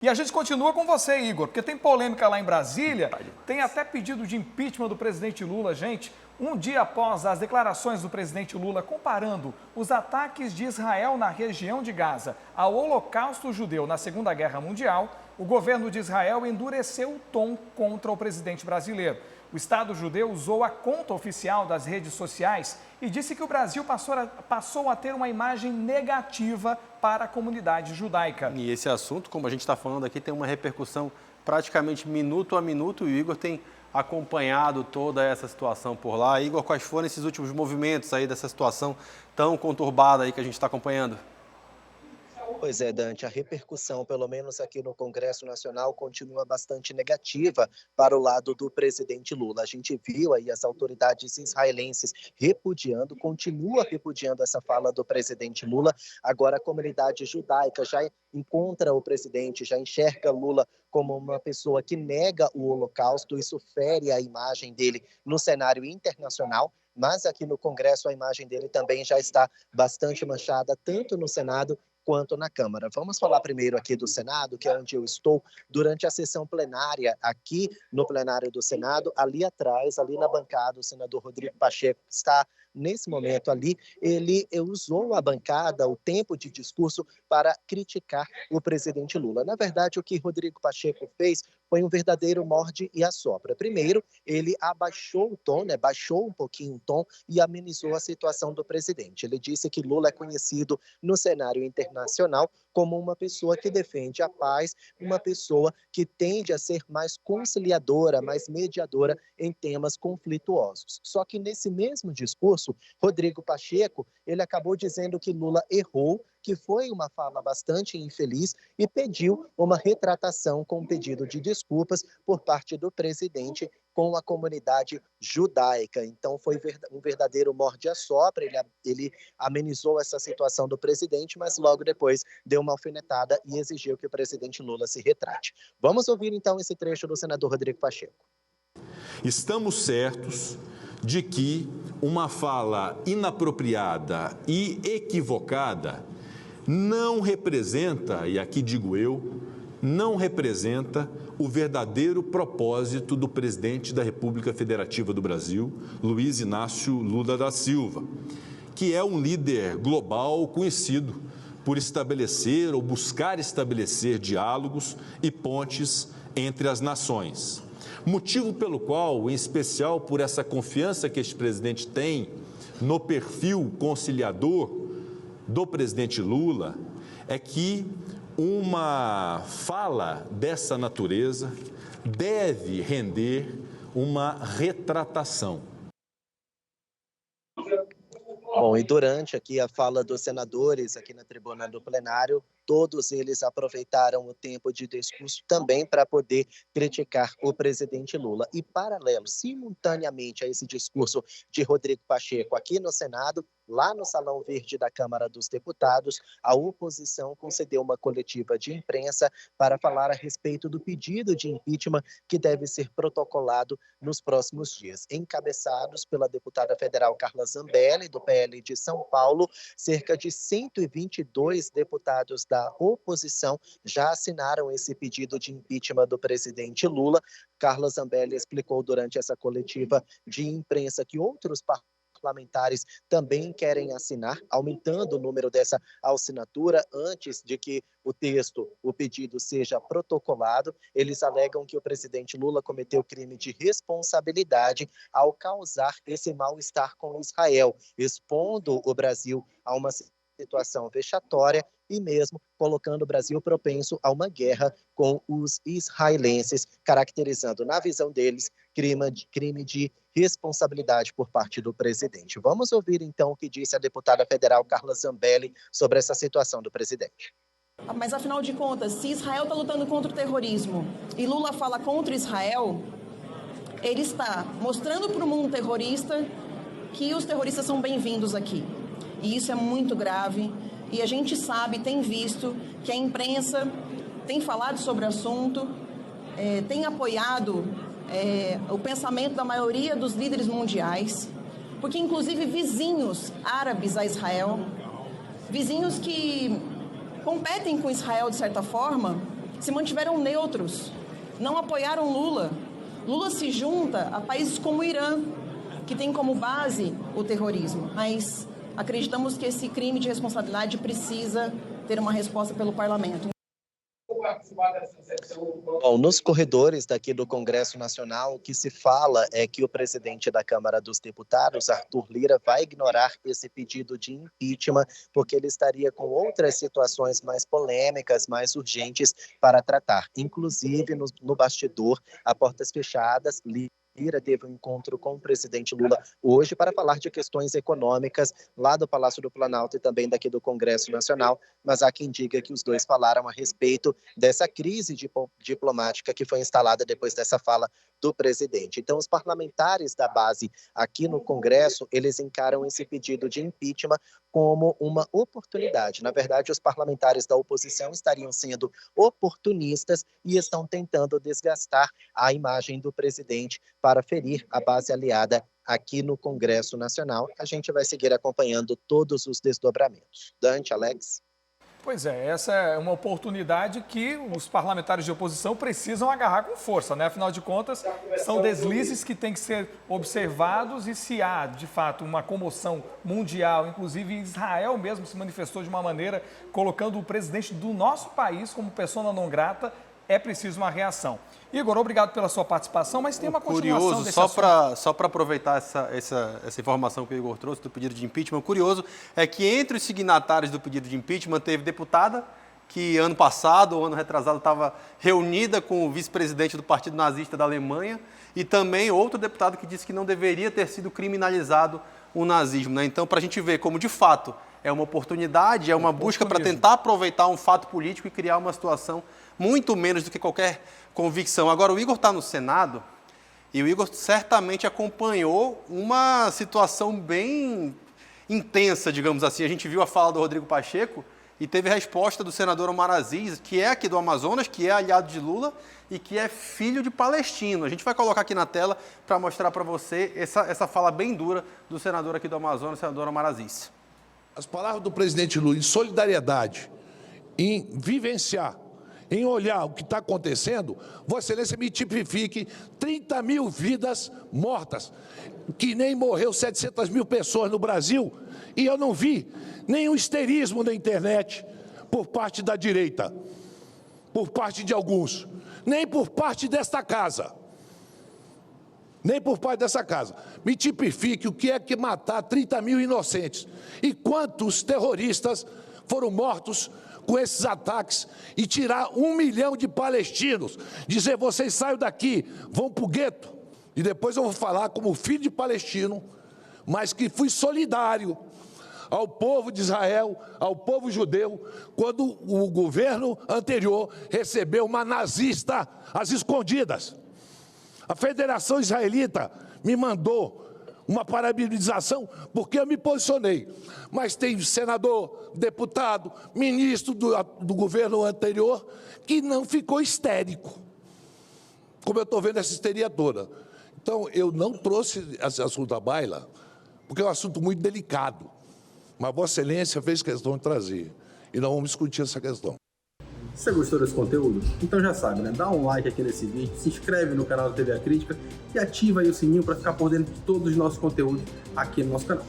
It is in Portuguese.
E a gente continua com você, Igor, porque tem polêmica lá em Brasília, tem até pedido de impeachment do presidente Lula, gente. Um dia após as declarações do presidente Lula comparando os ataques de Israel na região de Gaza ao Holocausto Judeu na Segunda Guerra Mundial, o governo de Israel endureceu o tom contra o presidente brasileiro. O Estado judeu usou a conta oficial das redes sociais e disse que o Brasil passou a ter uma imagem negativa para a comunidade judaica. E esse assunto, como a gente está falando aqui, tem uma repercussão praticamente minuto a minuto e o Igor tem acompanhado toda essa situação por lá. Igor, quais foram esses últimos movimentos aí dessa situação tão conturbada aí que a gente está acompanhando? Pois é, Dante, a repercussão, pelo menos aqui no Congresso Nacional, continua bastante negativa para o lado do presidente Lula. A gente viu aí as autoridades israelenses continua repudiando essa fala do presidente Lula. Agora a comunidade judaica já encontra o presidente, já enxerga Lula como uma pessoa que nega o Holocausto. Isso fere a imagem dele no cenário internacional. Mas aqui no Congresso a imagem dele também já está bastante manchada, tanto no Senado quanto na Câmara. Vamos falar primeiro aqui do Senado, que é onde eu estou, durante a sessão plenária, aqui no plenário do Senado, ali atrás, ali na bancada, o senador Rodrigo Pacheco está nesse momento ali, ele usou a bancada, o tempo de discurso, para criticar o presidente Lula. Na verdade, o que Rodrigo Pacheco fez foi um verdadeiro morde e assopra. Primeiro, ele abaixou o tom, baixou um pouquinho o tom e amenizou a situação do presidente. Ele disse que Lula é conhecido no cenário internacional como uma pessoa que defende a paz, uma pessoa que tende a ser mais conciliadora, mais mediadora em temas conflituosos. Só que nesse mesmo discurso, Rodrigo Pacheco, ele acabou dizendo que Lula errou, que foi uma fala bastante infeliz e pediu uma retratação com um pedido de desculpas por parte do presidente com a comunidade judaica. Então foi um verdadeiro morde-a-sopra, ele amenizou essa situação do presidente, mas logo depois deu uma alfinetada e exigiu que o presidente Lula se retrate. Vamos ouvir então esse trecho do senador Rodrigo Pacheco. Estamos certos de que uma fala inapropriada e equivocada não representa, e aqui digo eu, não representa o verdadeiro propósito do presidente da República Federativa do Brasil, Luiz Inácio Lula da Silva, que é um líder global conhecido por estabelecer ou buscar estabelecer diálogos e pontes entre as nações. Motivo pelo qual, em especial por essa confiança que este presidente tem no perfil conciliador do presidente Lula, é que uma fala dessa natureza deve render uma retratação. Bom, e durante aqui a fala dos senadores aqui na tribuna do plenário, todos eles aproveitaram o tempo de discurso também para poder criticar o presidente Lula. E paralelo, simultaneamente a esse discurso de Rodrigo Pacheco aqui no Senado, lá no Salão Verde da Câmara dos Deputados, a oposição concedeu uma coletiva de imprensa para falar a respeito do pedido de impeachment que deve ser protocolado nos próximos dias. Encabeçados pela deputada federal Carla Zambelli, do PL de São Paulo, cerca de 122 deputados da oposição já assinaram esse pedido de impeachment do presidente Lula. Carla Zambelli explicou durante essa coletiva de imprensa que outros parlamentares também querem assinar, aumentando o número dessa assinatura antes de que o pedido seja protocolado. Eles alegam que o presidente Lula cometeu crime de responsabilidade ao causar esse mal-estar com Israel, expondo o Brasil a uma situação vexatória e mesmo colocando o Brasil propenso a uma guerra com os israelenses, caracterizando, na visão deles, crime de responsabilidade por parte do presidente. Vamos ouvir, então, o que disse a deputada federal Carla Zambelli sobre essa situação do presidente. Mas, afinal de contas, se Israel está lutando contra o terrorismo e Lula fala contra Israel, ele está mostrando para o mundo terrorista que os terroristas são bem-vindos aqui. E isso é muito grave. E a gente sabe, tem visto, que a imprensa tem falado sobre o assunto, tem apoiado o pensamento da maioria dos líderes mundiais, porque inclusive vizinhos árabes a Israel, vizinhos que competem com Israel de certa forma, se mantiveram neutros, não apoiaram Lula. Lula se junta a países como o Irã, que tem como base o terrorismo, mas acreditamos que esse crime de responsabilidade precisa ter uma resposta pelo parlamento. Bom, nos corredores daqui do Congresso Nacional, o que se fala é que o presidente da Câmara dos Deputados, Arthur Lira, vai ignorar esse pedido de impeachment, porque ele estaria com outras situações mais polêmicas, mais urgentes para tratar. Inclusive, no bastidor, a portas fechadas, Lira teve um encontro com o presidente Lula hoje para falar de questões econômicas lá do Palácio do Planalto e também daqui do Congresso Nacional, mas há quem diga que os dois falaram a respeito dessa crise diplomática que foi instalada depois dessa fala do presidente. Então, os parlamentares da base aqui no Congresso, eles encaram esse pedido de impeachment como uma oportunidade. Na verdade, os parlamentares da oposição estariam sendo oportunistas e estão tentando desgastar a imagem do presidente para ferir a base aliada aqui no Congresso Nacional. A gente vai seguir acompanhando todos os desdobramentos. Dante, Alex. Pois é, essa é uma oportunidade que os parlamentares de oposição precisam agarrar com força, né? Afinal de contas, são deslizes que têm que ser observados e se há, de fato, uma comoção mundial, inclusive Israel mesmo se manifestou de uma maneira colocando o presidente do nosso país como persona não grata, é preciso uma reação. Igor, obrigado pela sua participação, mas tem uma continuação curioso, desse assunto. Só para aproveitar essa informação que o Igor trouxe do pedido de impeachment, o curioso é que entre os signatários do pedido de impeachment teve deputada que ano passado ou ano retrasado estava reunida com o vice-presidente do Partido Nazista da Alemanha e também outro deputado que disse que não deveria ter sido criminalizado o nazismo, né? Então, para a gente ver como, de fato, é uma oportunidade, é uma busca para tentar aproveitar um fato político e criar uma situação muito menos do que qualquer convicção. Agora, o Igor está no Senado e o Igor certamente acompanhou uma situação bem intensa, digamos assim. A gente viu a fala do Rodrigo Pacheco e teve a resposta do senador Omar Aziz, que é aqui do Amazonas, que é aliado de Lula e que é filho de palestino. A gente vai colocar aqui na tela para mostrar para você essa fala bem dura do senador aqui do Amazonas, o senador Omar Aziz. As palavras do presidente Lula em solidariedade, em vivenciar, em olhar o que está acontecendo, Vossa Excelência me tipifique 30 mil vidas mortas, que nem morreu 700 mil pessoas no Brasil, e eu não vi nenhum histerismo na internet por parte da direita, por parte de alguns, nem por parte desta casa. Nem por parte dessa casa. Me tipifique o que é que matar 30 mil inocentes. E quantos terroristas foram mortos com esses ataques e tirar 1 milhão de palestinos. Dizer, vocês saiam daqui, vão para o gueto. E depois eu vou falar como filho de palestino, mas que fui solidário ao povo de Israel, ao povo judeu, quando o governo anterior recebeu uma nazista às escondidas. A Federação Israelita me mandou uma parabenização porque eu me posicionei. Mas tem senador, deputado, ministro do governo anterior que não ficou histérico, como eu estou vendo essa histeria toda. Então, eu não trouxe esse assunto à baila, porque é um assunto muito delicado. Mas Vossa Excelência fez questão de trazer. E nós vamos discutir essa questão. Você gostou desse conteúdo? Então já sabe, né? Dá um like aqui nesse vídeo, se inscreve no canal da TV A Crítica e ativa aí o sininho para ficar por dentro de todos os nossos conteúdos aqui no nosso canal.